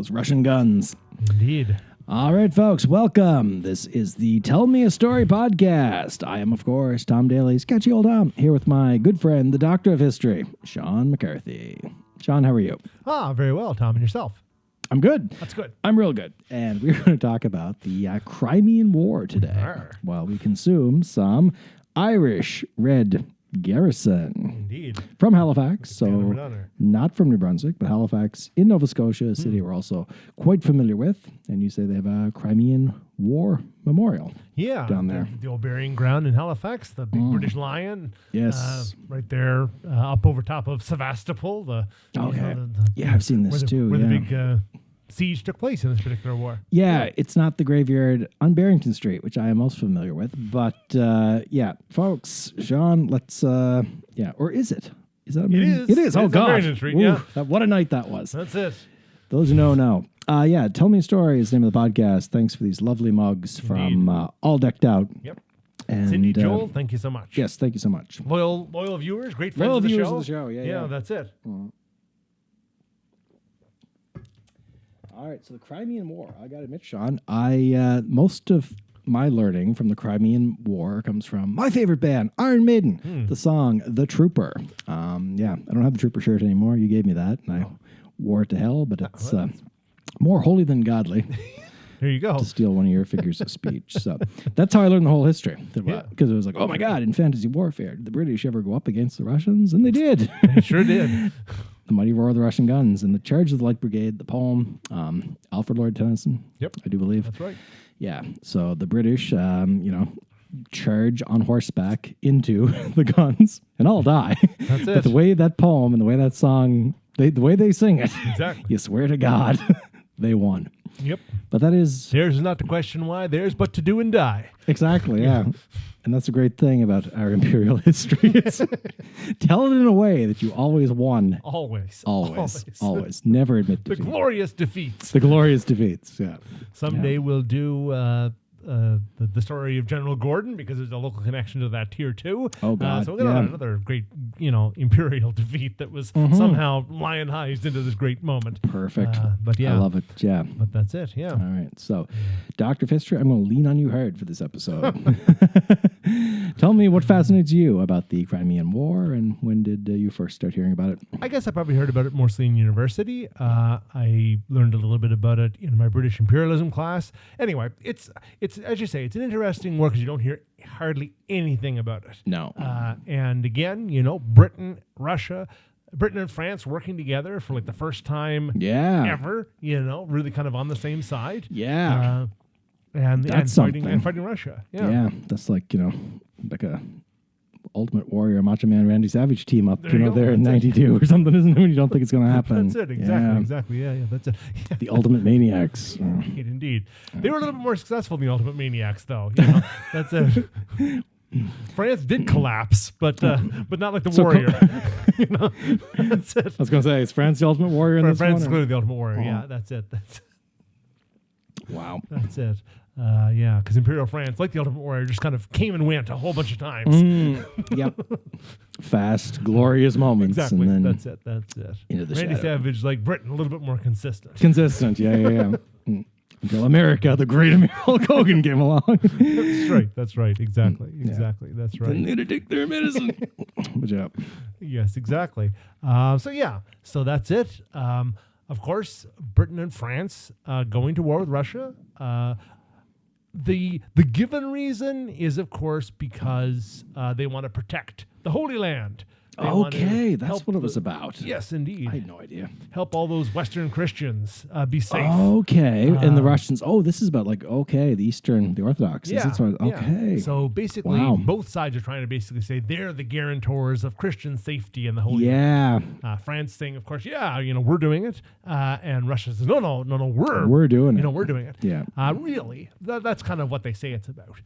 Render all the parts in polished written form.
those Russian guns. Indeed. All right, folks, welcome. This is the Tell Me a Story podcast. I am, of course, Tom Daly, sketchy old Tom, here with my good friend, the Doctor of History, Shawn McCarthy. Shawn, how are you? Very well, Tom. And yourself? I'm good. That's good. I'm real good. And we're going to talk about the Crimean War today while we consume some Irish Red Garrison. Indeed. From Halifax, so not from New Brunswick, but Halifax in Nova Scotia, a city we're also quite familiar with. And you say they have a Crimean War Memorial down there. The old burying ground in Halifax, the big British Lion. Yes. Right there up over top of Sevastopol. I've seen this too. Where the big siege took place in this particular war. Yeah, it's not the graveyard on Barrington Street, which I am most familiar with. But folks, Shawn, let's, or is it? Is that it is? It is. Oh, gosh. Barrington Street, yeah. What a night that was. That's it. Those who know. Tell Me a Story is the name of the podcast. Thanks for these lovely mugs from All Decked Out. Yep. And Cindy, Joel, thank you so much. Yes, thank you so much. Loyal viewers, great friends of the show. Loyal viewers of the show, yeah. That's it. All right, so the Crimean War. I got to admit, Shawn, most of my learning from the Crimean War comes from my favorite band, Iron Maiden, the song "The Trooper." I don't have the Trooper shirt anymore. You gave me that, and I wore it to hell, but it's more holy than godly. There you go. To steal one of your figures of speech. So that's how I learned the whole history. Because it was like, oh my God, in fantasy warfare, did the British ever go up against the Russians? And they did. They sure did. The Mighty Roar of the Russian Guns and the Charge of the Light Brigade, the poem, Alfred Lord Tennyson. Yep. I do believe. That's right. Yeah. So the British, charge on horseback into the guns and all die. That's it. But the way that poem and the way that song, the way they sing it, exactly. You swear to God, they won. Yep. But that is... Theirs is not to question why, theirs but to do and die. Exactly, yeah. And that's a great thing about our imperial history. Tell it in a way that you always won. Always. Never admit defeat. The glorious defeats. The glorious defeats, yeah. Someday we'll do the story of General Gordon because there's a local connection to that tier 2. Oh, God. So we got another great, imperial defeat that was somehow lionized into this great moment. Perfect. But yeah. I love it, yeah. But that's it, yeah. All right. So, Doctor of History, I'm going to lean on you hard for this episode. Tell me what fascinates you about the Crimean War and when did you first start hearing about it? I guess I probably heard about it mostly in university. I learned a little bit about it in my British imperialism class. Anyway, it's as you say, it's an interesting war because you don't hear hardly anything about it. No. And again, Britain and France working together for like the first time ever, really kind of on the same side. Yeah. And fighting Russia. Yeah. That's like, like a Ultimate Warrior, Macho Man, Randy Savage team up, there in 92 or something, isn't it? When you don't think it's going to happen. That's it, exactly. Yeah, that's it. The Ultimate Maniacs. Indeed. They were a little bit more successful than the Ultimate Maniacs, though. That's it. France did collapse, but not like the Warrior. That's it. I was going to say, is France the Ultimate Warrior in this one? France is clearly the Ultimate Warrior, yeah, that's it. Wow. That's it. Because Imperial France, like the Ultimate Warrior, just kind of came and went a whole bunch of times. Yep. Fast, glorious moments. Exactly. And then that's it. Into the Randy shadow. Savage, like Britain, a little bit more consistent. Yeah. Until America, the great Hulk Hogan came along. That's right. Exactly. That's right. They need to take their medicine. Good job. Yes, exactly. So that's it. Of course, Britain and France going to war with Russia. The given reason is, of course, because they want to protect the Holy Land. Okay, that's what it was about. Yes, indeed. I had no idea. Help all those Western Christians be safe. Okay, and the Russians. Oh, this is about the Orthodox. Yeah. Okay. So basically, both sides are trying to basically say they're the guarantors of Christian safety in the Holy Land. France saying, of course, we're doing it, and Russia says, no, we're doing it. We're doing it. Yeah. Really, that's kind of what they say it's about.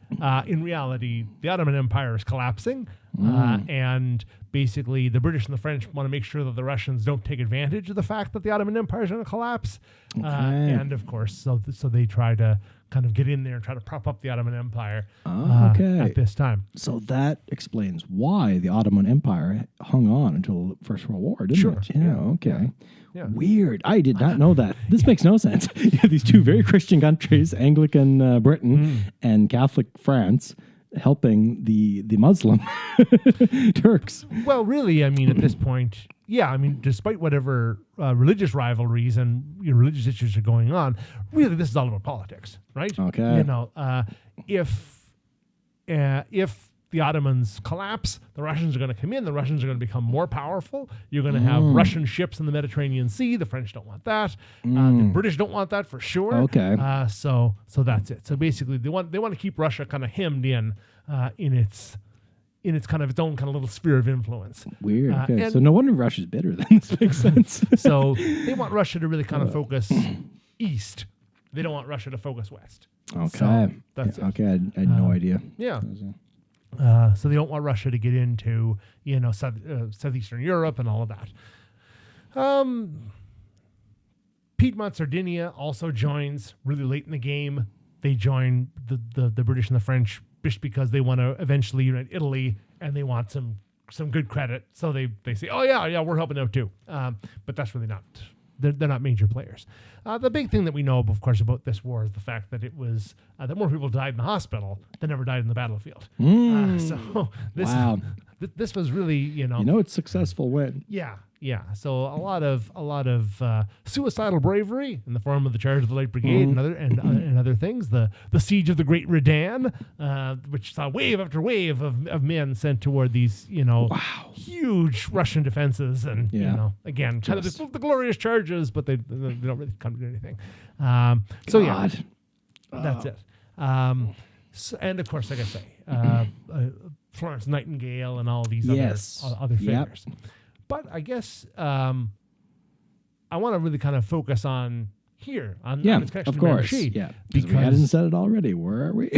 In reality, the Ottoman Empire is collapsing. and basically the British and the French want to make sure that the Russians don't take advantage of the fact that the Ottoman Empire is going to collapse. And of course, so they try to kind of get in there and try to prop up the Ottoman Empire at this time. So that explains why the Ottoman Empire hung on until the First World War, didn't it? Yeah, okay. Yeah. Weird. I did not know that. This makes no sense. You have these two very Christian countries, Anglican Britain and Catholic France, helping the Muslim Turks. Well, really, I mean, at this point, yeah, I mean, despite whatever religious rivalries and religious issues are going on, really, this is all about politics, right? Okay. You know, if the Ottomans collapse, the Russians are going to come in. The Russians are going to become more powerful. You're going to have Russian ships in the Mediterranean Sea. The French don't want that. The British don't want that for sure. Okay. So that's it. So basically, they want to keep Russia kind of hemmed in its kind of its own kind of little sphere of influence. Weird. Okay. So no wonder Russia's bitter then. This makes sense. So they want Russia to really kind of focus east. They don't want Russia to focus west. Okay. So that's it. Okay. I had no idea. Yeah. So they don't want Russia to get into, southeastern Europe and all of that. Piedmont, Sardinia also joins really late in the game. They join the British and the French just because they want to eventually unite Italy and they want some good credit. So they say, oh yeah, we're helping out too. But that's really not. They're not major players. The big thing that we know, of course, about this war is the fact that it was that more people died in the hospital than ever died in the battlefield. So this was really, it's successful win. Yeah. So a lot of suicidal bravery in the form of the Charge of the Light Brigade and other things. The siege of the Great Redan, which saw wave after wave of men sent toward these huge Russian defenses, and again kind of the glorious charges, but they don't really come to anything. That's it. And of course, like I say, Florence Nightingale and all these other figures. But I guess I want to really kind of focus on here on its connection to Miramichi. Yeah, because we hadn't said it already. Where are we?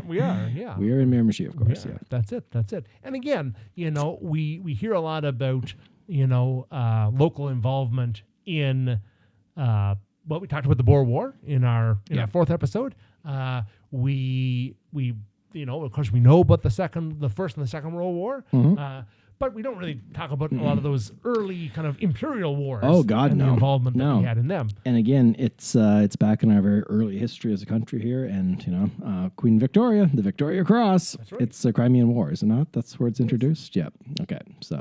we are. Yeah, we are in Miramichi, of course. Yeah, that's it. And again, we hear a lot about local involvement in we talked about the Boer War in our fourth episode. We of course we know about the First and the Second World War. But we don't really talk about a lot of those early kind of imperial wars. Oh God, and the involvement that we had in them. And again, it's back in our very early history as a country here, and Queen Victoria, the Victoria Cross. That's right. It's the Crimean War, is it not? That's where it's introduced. Yep. Okay. So,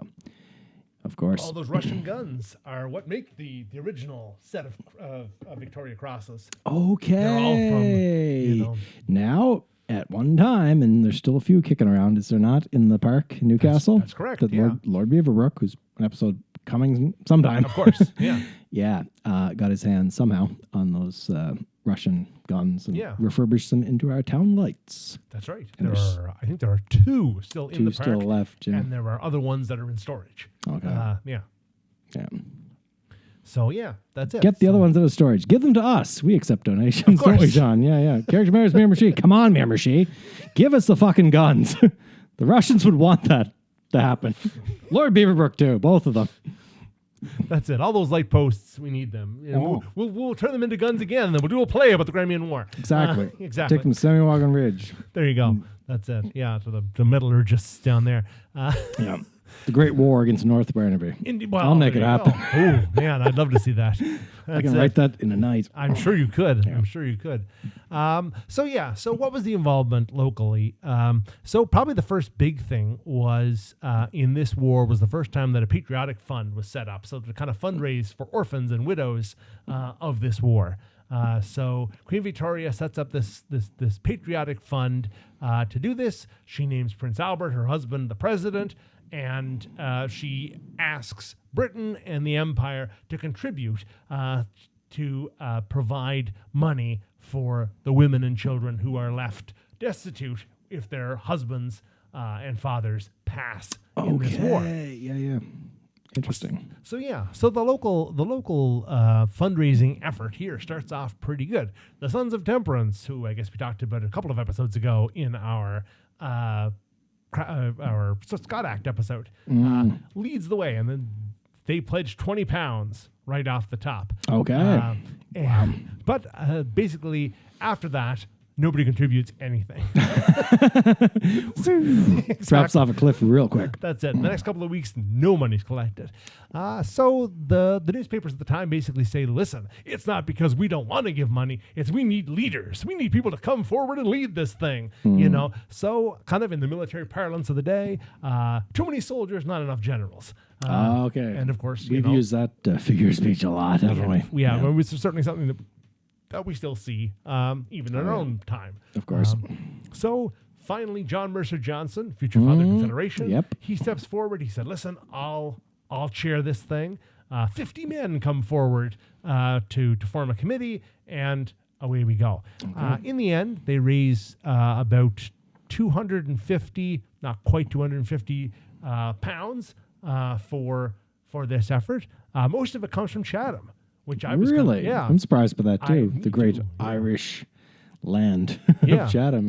of course, all those Russian guns are what make the original set of Victoria Crosses. Okay. They're all from now. At one time, and there's still a few kicking around, is there not, in the park in Newcastle? That's correct. That Lord Beaverbrook, who's an episode coming sometime. Of course, yeah. Got his hands somehow on those Russian guns and refurbished them into our town lights. That's right. I think there are two still in the park. Two still left, yeah. And there are other ones that are in storage. Okay. Yeah. So, that's it. Get the other ones out of storage. Give them to us. We accept donations, don't we, John? Yeah. Carriage Mayor's Miramichi. Come on, Miramichi. Give us the fucking guns. The Russians would want that to happen. Lord Beaverbrook, too. Both of them. That's it. All those light posts, we need them. We'll turn them into guns again, and then we'll do a play about the Crimean War. Exactly. Exactly. Take them to Semi-Wagon Ridge. There you go. That's it. Yeah, to the metallurgists down there. Yeah. The Great War against North Barnaby. I'll make it happen. Oh, man, I'd love to see that. I can write that in a night. I'm sure you could. So what was the involvement locally? So probably the first big thing was in this war was the first time that a patriotic fund was set up. So to kind of fundraise for orphans and widows of this war. So Queen Victoria sets up this patriotic fund to do this. She names Prince Albert, her husband, the president. And she asks Britain and the Empire to contribute to provide money for the women and children who are left destitute if their husbands and fathers pass in this war. Yeah. Interesting. So the local fundraising effort here starts off pretty good. The Sons of Temperance, who I guess we talked about a couple of episodes ago in our Scott Act episode, leads the way, and then they pledged £20 right off the top. Okay. But basically, after that, nobody contributes anything. Drops off a cliff real quick. That's it. In the next couple of weeks, no money's collected. So the newspapers at the time basically say, listen, it's not because we don't want to give money. It's we need leaders. We need people to come forward and lead this thing. You know, so kind of in the military parlance of the day, too many soldiers, not enough generals. Okay. And of course, we've used that figure of speech a lot, haven't we? Yeah. Well, it's certainly something that we still see, even in our own time. Of course. So finally, John Mercer Johnson, future father of the Confederation, he steps forward. He said, listen, I'll chair this thing. 50 men come forward to form a committee, and away we go. Okay. In the end, they raise about 250, not quite 250 pounds for this effort. Most of it comes from Chatham, which I was really, I'm surprised by that too. The great Irish land of Chatham.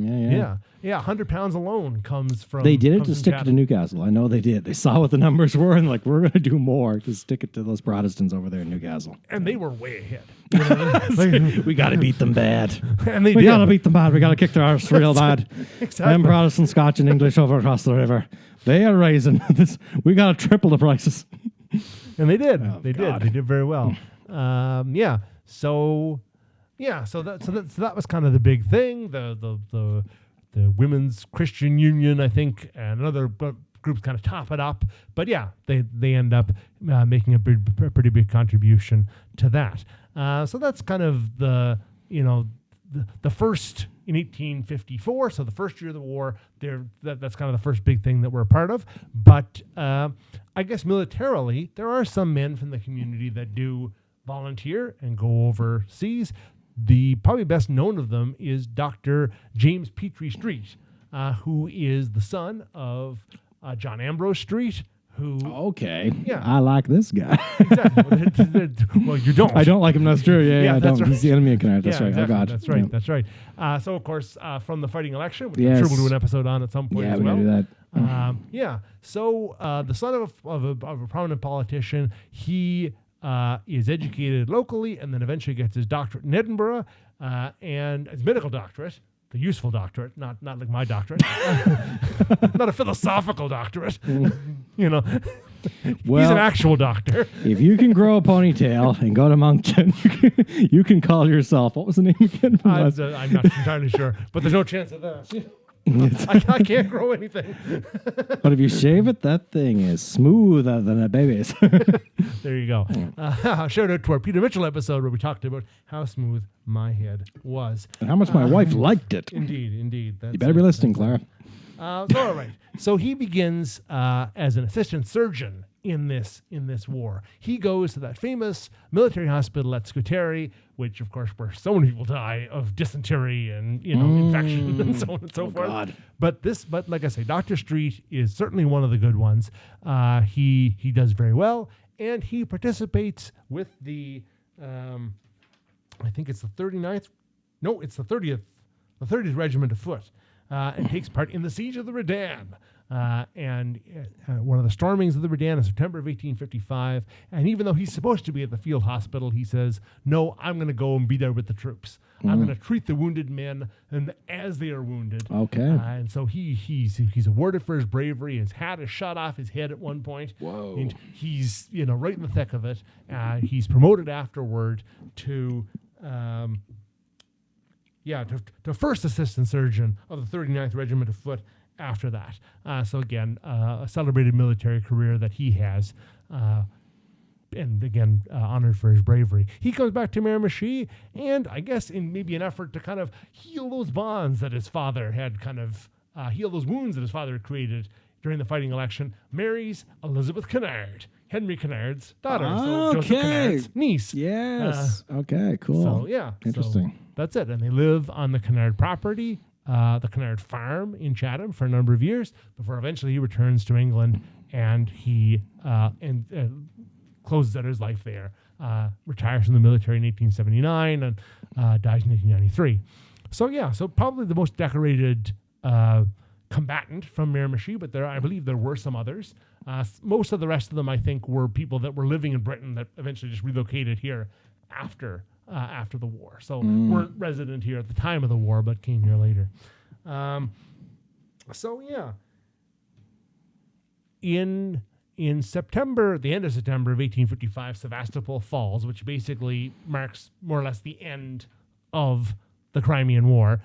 Yeah. 100 pounds alone comes from. They did it to stick it to Newcastle. I know they did. They saw what the numbers were and like, we're going to do more to stick it to those Protestants over there in Newcastle. And they were way ahead. You know? We got to beat them bad. And we got to beat them bad. We got to kick their arse real bad. Exactly. Them Protestant, Scotch, and English over across the river. They are raising this. We got to triple the prices. And they did. They did very well. So that was kind of the big thing. The Women's Christian Union, I think, and other groups kind of top it up. But yeah, they end up making a pretty big contribution to that. So that's kind of the first in 1854. So the first year of the war. That's kind of the first big thing that we're a part of. But I guess militarily, there are some men from the community that do volunteer and go overseas. The probably best known of them is Dr. James Petrie Street, who is the son of John Ambrose Street. I like this guy. Exactly. Well, you don't. I don't like him. That's true. Yeah, I don't. Right. He's the enemy of Canada. That's right. Exactly. Oh God. That's right. That's right. So of course, from the fighting election, which I'm sure we'll do an episode on at some point as well. Yeah, we gotta do that. So the son of a prominent politician, he is educated locally and then eventually gets his doctorate in Edinburgh and his medical doctorate, the useful doctorate, not like my doctorate, not a philosophical doctorate. You know, he's an actual doctor. If you can grow a ponytail and go to Moncton, you can call yourself. What was the name again? I'm not entirely sure, but there's no chance of that. I can't grow anything. But if you shave it, that thing is smoother than a baby's. There you go. Shout out to our Peter Mitchell episode where we talked about how smooth my head was. And how much my wife liked it. Indeed. You better be listening, Clara. All right. So he begins as an assistant surgeon in this war. He goes to that famous military hospital at Scutari, which of course where so many people die of dysentery and infection and so on and so forth. God. But like I say, Dr. Street is certainly one of the good ones. He does very well, and he participates with the I think it's the 39th. No, it's the 30th Regiment of Foot, and takes part in the Siege of the Redan. And one of the stormings of the Redan in September of 1855. And even though he's supposed to be at the field hospital, he says, no, I'm going to go and be there with the troops. I'm going to treat the wounded men and as they are wounded. Okay. And so he's awarded for his bravery. His hat is shot off his head at one point. Whoa. And he's right in the thick of it. He's promoted afterward to first assistant surgeon of the 39th Regiment of Foot after that. So again, a celebrated military career that he has, and again, honored for his bravery. He comes back to Miramichi, and I guess in maybe an effort to kind of heal those bonds that his father had heal those wounds that his father had created during the fighting election, marries Elizabeth Kennard, Henry Kennard's daughter. So Joseph Kennard's niece. Yes. Okay, cool. So, yeah. Interesting. So that's it. And they live on the Kennard property, the Kennard farm in Chatham for a number of years before eventually he returns to England and he closes out his life there, retires from the military in 1879 and dies in 1893. So probably the most decorated combatant from Miramichi, but I believe there were some others. Most of the rest of them, I think, were people that were living in Britain that eventually just relocated here after the war. So weren't resident here at the time of the war, but came here later. In September, the end of September of 1855, Sevastopol falls, which basically marks more or less the end of the Crimean War.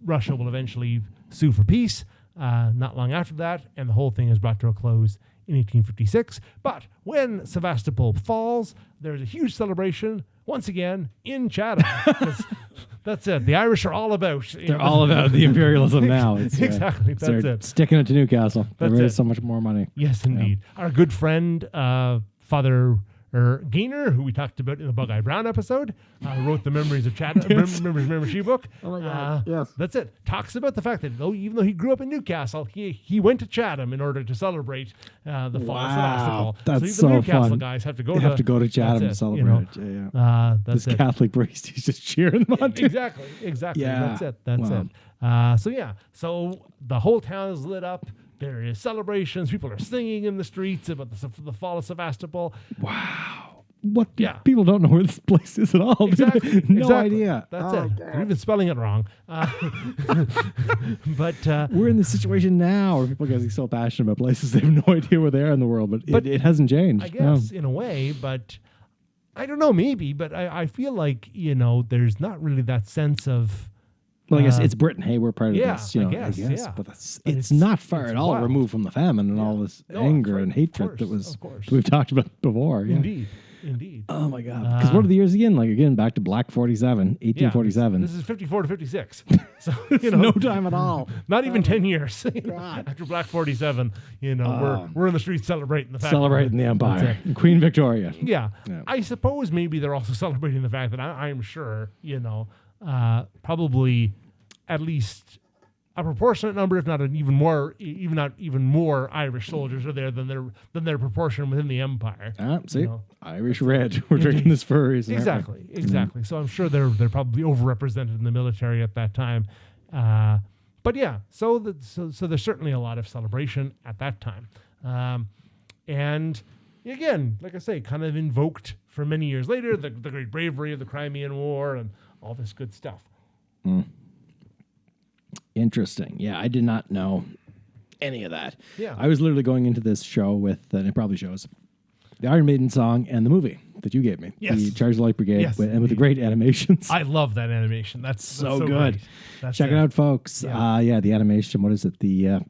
Russia will eventually sue for peace not long after that, and the whole thing is brought to a close in 1856. But when Sevastopol falls, there's a huge celebration once again in Chatham. That's it. The Irish are all about. They're all about the imperialism now. It's, exactly. That's it. Sticking it to Newcastle. They raise so much more money. Yes, indeed. Yeah. Our good friend, Father Gaynor, who we talked about in the Bug-Eye Brown episode, wrote the Memories of Chatham, Memories of Miramichi book. Oh my God! Yes, that's it. Talks about the fact that even though he grew up in Newcastle, he went to Chatham in order to celebrate the fall of Sevastopol. That's so even the Newcastle fun. Guys have to go to Chatham to celebrate. That's this Catholic priest, he's just cheering them on. Exactly. Yeah. That's it. So the whole town is lit up. There is celebrations. People are singing in the streets about the fall of Sevastopol. Wow. What? Yeah. People don't know where this place is at all. Exactly. No idea. That's it. They're even spelling it wrong. But we're in this situation now where people are getting so passionate about places they have no idea where they are in the world, but it hasn't changed. I guess in a way, but I don't know, maybe. But I feel like, there's not really that sense of... Well, I guess it's Britain. Hey, we're part of this. I guess. But it's not far at all wild. Removed from the famine and all this anger and hatred that we've talked about before. Yeah. Indeed. Oh my God! Because what are the years again? Back to Black 1847. This is 54 to 56. So no time at all. Not even 10 years after Black 47. We're in the streets celebrating the fact the Empire, Queen Victoria. Yeah. I suppose maybe they're also celebrating the fact that I'm sure probably at least a proportionate number, if not even more Irish soldiers are there than their proportion within the empire. Irish red. We're drinking this for a reason. Exactly. Mm-hmm. So I'm sure they're probably overrepresented in the military at that time. But yeah, so there's certainly a lot of celebration at that time. And again, like I say, kind of invoked for many years later the great bravery of the Crimean War and all this good stuff. Interesting. Yeah, I did not know any of that. Yeah. I was literally going into this show with, and it probably shows, the Iron Maiden song and the movie that you gave me. Yes. The Charge the Light Brigade, and with the great animations. I love that animation. That's so good. Check it out, folks. Yeah. The animation, what is it? The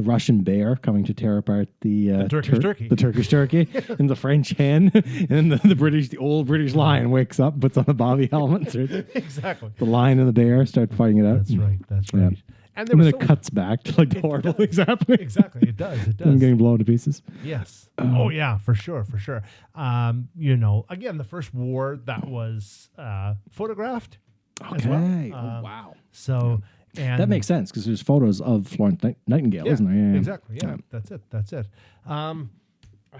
Russian bear coming to tear apart the Turkish turkey. The Turkish turkey and the French hen. And then the old British lion wakes up, puts on the bobby helmet. Exactly. The lion and the bear start fighting it out. That's right. Yeah. And then it cuts back to the horrible things happening. Exactly. It does. And getting blown to pieces. Yes. Oh yeah, for sure. Again, the first war that was photographed. Okay. As well. Wow. So. And that makes sense because there's photos of Florence Nightingale, isn't there? Yeah, exactly. Yeah, that's it. I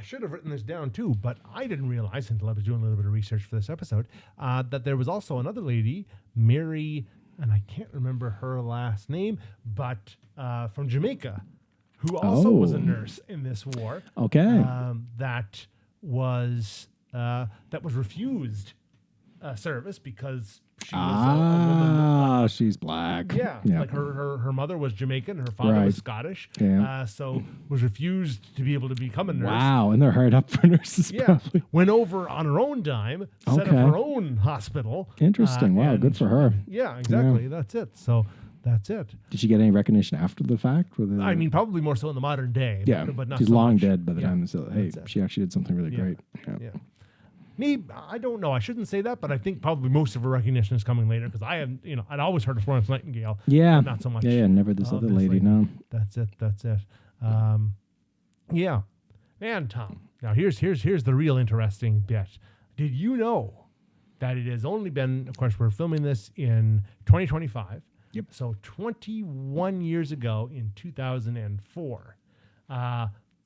should have written this down too, but I didn't realize until I was doing a little bit of research for this episode that there was also another lady, Mary, and I can't remember her last name, but from Jamaica, who also was a nurse in this war. Okay. That was refused service because she was a woman. She's black. Yeah. Like her mother was Jamaican, her father was Scottish. Yeah. So was refused to be able to become a nurse. Wow, and they're hard up for nurses. Yeah. Probably. Went over on her own dime, set up her own hospital. Interesting. Wow, good for her. Yeah, exactly. Yeah. That's it. So that's it. Did she get any recognition after the fact? I mean, probably more so in the modern day. Yeah, but not she's so long much. dead by the time. So, hey, she actually did something really great. Yeah. Me, I don't know. I shouldn't say that, but I think probably most of her recognition is coming later because I'd always heard of Florence Nightingale. Yeah. Not so much. Yeah, never this other lady, no. That's it. Yeah. Man, Tom, now here's the real interesting bit. Did you know that it has only been, of course, we're filming this in 2025. Yep. So 21 years ago in 2004,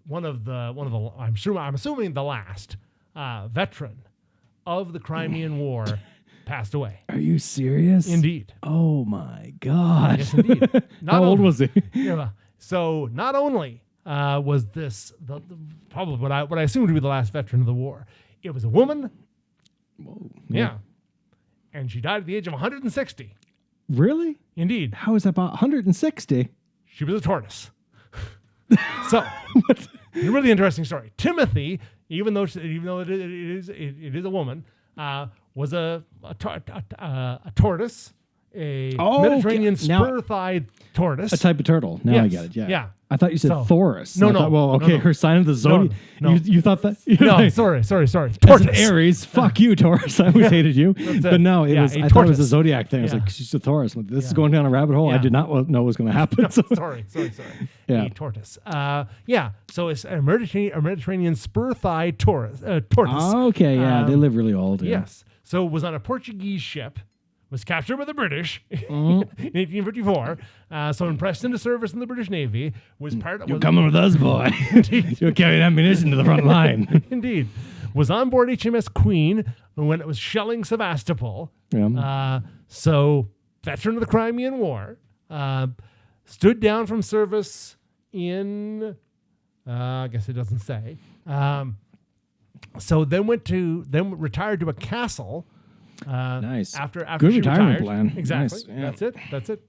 one of the I'm assuming the last veteran of the Crimean War passed away. Are you serious? Indeed. Oh my God. Yes, indeed. How old was he? Yeah, so not only was this probably what I assumed to be the last veteran of the war, it was a woman. Whoa. Yeah. And she died at the age of 160. Really? Indeed. How is that about 160? She was a tortoise. So, a really interesting story. Timothy, even though it is a woman, was a tortoise, a Mediterranean spur-thighed tortoise. A type of turtle. Now I get it. Yeah. Yeah. I thought you said Taurus. No, I no. thought, well, okay, no. her sign of the zodiac. No. You thought that? No, sorry. As Tortoise. an Aries. Fuck you, Taurus. I always hated you. But no, I thought it was a zodiac thing. I was like, she's a Taurus. This is going down a rabbit hole. I did not know what was going to happen. So. Sorry. Yeah. A tortoise. So it's a Mediterranean spur-thighed tortoise. Okay, yeah. They live really old. Yeah. Yes. So it was on a Portuguese ship, was captured by the British in 1854. So impressed into service in the British Navy, was part of... You're coming with us, boy. You're carrying ammunition to the front line. Indeed. Was on board HMS Queen when it was shelling Sevastopol. Yeah. So veteran of the Crimean War. Stood down from service in... I guess it doesn't say. So then retired to a castle. Nice. After Good she retirement retired. plan. Exactly. Nice, yeah. That's it.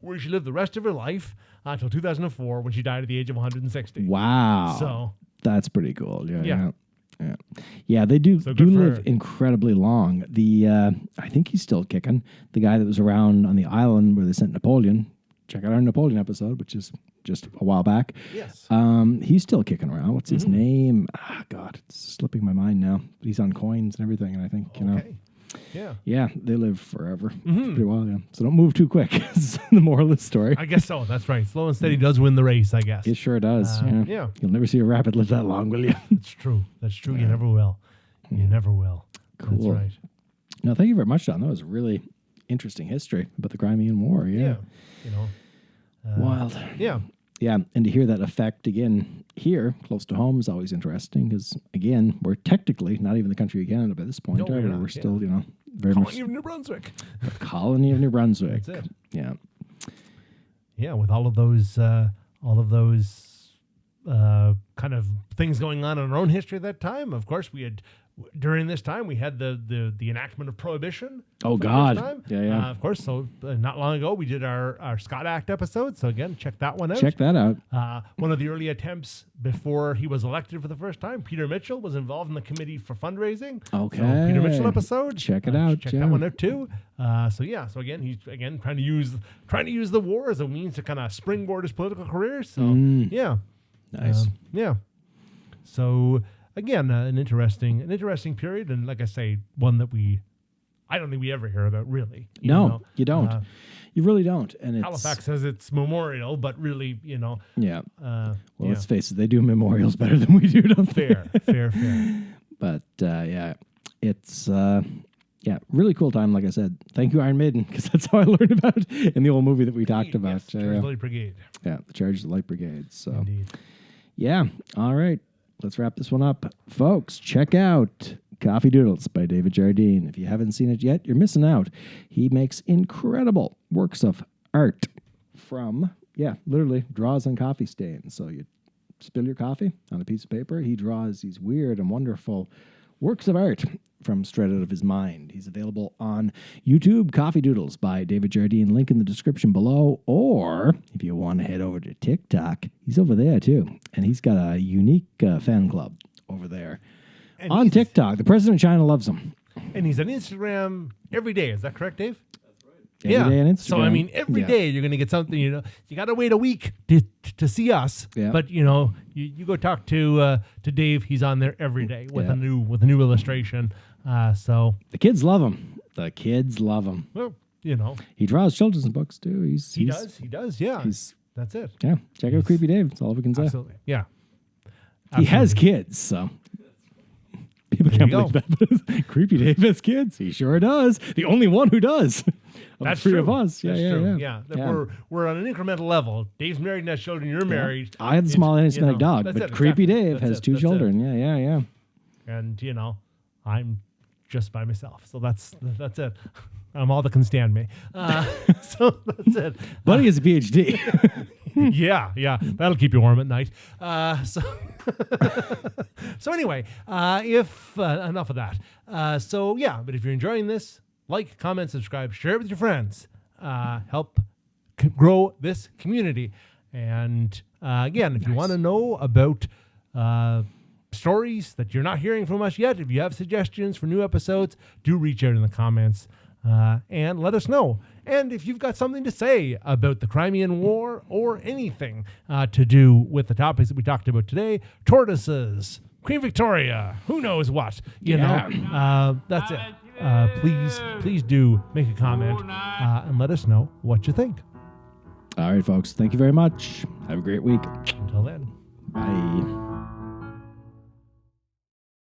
Where she lived the rest of her life until 2004 when she died at the age of 160. Wow. So that's pretty cool. Yeah. Yeah, they do So good for live her. incredibly long. I think he's still kicking. The guy that was around on the island where they sent Napoleon. Check out our Napoleon episode, which is just a while back. Yes. He's still kicking around. What's his name? God, it's slipping my mind now. But he's on coins and everything, and I think Yeah, they live forever. Pretty well, yeah. So don't move too quick. Is the moral of the story. I guess so. That's right. Slow and steady does win the race, I guess. It sure does. Yeah. You'll never see a rabbit live that long, will you? That's true. You never will. You never will. Cool. That's right. No, thank you very much, John. That was a really interesting history about the Crimean War. Yeah. Wild. Yeah. Yeah, and to hear that effect again here, close to home, is always interesting because, again, we're technically not even the country of Canada by this point. No, we're not, we're still, very Colony of New Brunswick. much the colony of New Brunswick. That's it. Yeah. Yeah, with all of those kind of things going on in our own history at that time. Of course, during this time we had the enactment of prohibition. Oh for the God. first time. Yeah. Of course. So not long ago we did our Scott Act episode. So again, check that one out. Check that out. One of the early attempts before he was elected for the first time, Peter Mitchell was involved in the committee for fundraising. Okay. So Peter Mitchell episode. Check it out. Check yeah. that one out too. So again, he's trying to use the war as a means to kind of springboard his political career. So yeah. Nice. Yeah. So again, an interesting period, and like I say, one that I don't think we ever hear about really. No, you don't. You really don't. And Halifax has its memorial, but really, Yeah. Well, yeah. let's face it, they do memorials better than we do, don't they? Fair. But it's really cool time. Like I said, thank you, Iron Maiden, because that's how I learned about it in the old movie that we talked about. Yes, Charge Light Brigade. Yeah, the Charge of the Light Brigade. So, Indeed. yeah. All right. Let's wrap this one up. Folks, check out Coffee Doodles by David Jardine. If you haven't seen it yet, you're missing out. He makes incredible works of art from, literally draws on coffee stains. So you spill your coffee on a piece of paper. He draws these weird and wonderful works of art from straight out of his mind. He's available on YouTube, Coffee Doodles by David Jardine. Link in the description below. Or if you want to head over to TikTok, he's over there too. And he's got a unique fan club over there. And on TikTok. The president of China loves him. And he's on Instagram every day. Is that correct, Dave? Every day on Instagram. So, every day you're going to get something, you got to wait a week to see us. Yeah. But, you go talk to Dave. He's on there every day with a new illustration. So the kids love him. The kids love him. Well, He draws children's books too. He does. Yeah. That's it. Yeah. Check out Creepy Dave. That's all we can say. Absolutely. Yeah. He has kids, so people There can't you believe that. But Creepy Dave has kids. He sure does. The only one who does. That's three true. of us. That's Yeah. true. Yeah. We're on an incremental level. Dave's married and has children. You're married. I had a small anesthetic dog, that's but it, Creepy exactly. Dave That's has it, two that's children. Yeah. And I'm just by myself. So that's it. I'm all that can stand me. So that's it. Buddy has a PhD. Yeah, that'll keep you warm at night. So anyway, if enough of that. But if you're enjoying this, like, comment, subscribe, share it with your friends. Help grow this community. And again, if you want to know about stories that you're not hearing from us yet, if you have suggestions for new episodes, do reach out in the comments and let us know. And if you've got something to say about the Crimean War or anything to do with the topics that we talked about today, tortoises, Queen Victoria, who knows what, you know, that's it. Please do make a comment and let us know what you think. All right, folks. Thank you very much. Have a great week. Until then. Bye.